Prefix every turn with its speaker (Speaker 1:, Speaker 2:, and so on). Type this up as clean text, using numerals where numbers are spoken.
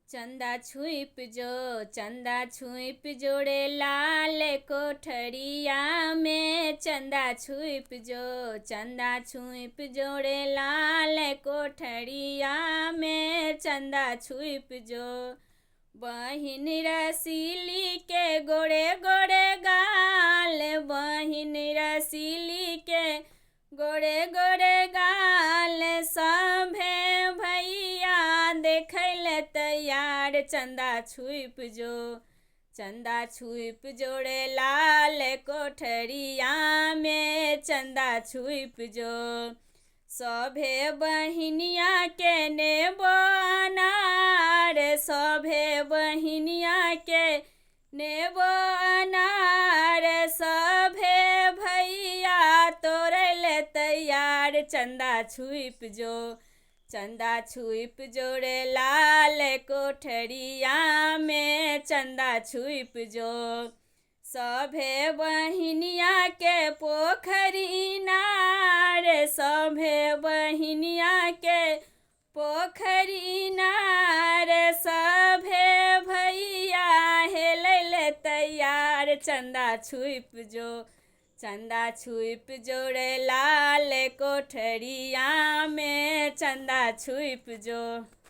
Speaker 1: चंदा छुप जो चंदा छुप जोड़े लाल कोठरिया में। चंदा छुप जो चंदा छुप जोड़े लाल कोठरिया में। चंदा छुप जो बहिन रसीली के गोड़े गोड़े गाल। बहिन रसीली के गोड़े गोड़े गाल। सभे भैया देखैले तैयार। चंदा छुप जो चंदा छुप जोड़े लाल कोठरिया में। चंदा छुप जो सभे बहिनिया के नेबो अनार। सभे बहिनिया के नेबो अनार। सभे भैया तोड़ले तैयार। चंदा छुप जो चंदा छुप जोड़े लाल कोठरिया में। चंदा छुप जो सभे बहिनिया के पोखरी नार। सभे बहिनिया के पोखरी नार। सभे भैया हेलैले तैयार। चंदा छुप जो चंदा छुप जोड़े लाल कोठरिया में। चंदा छुप जो।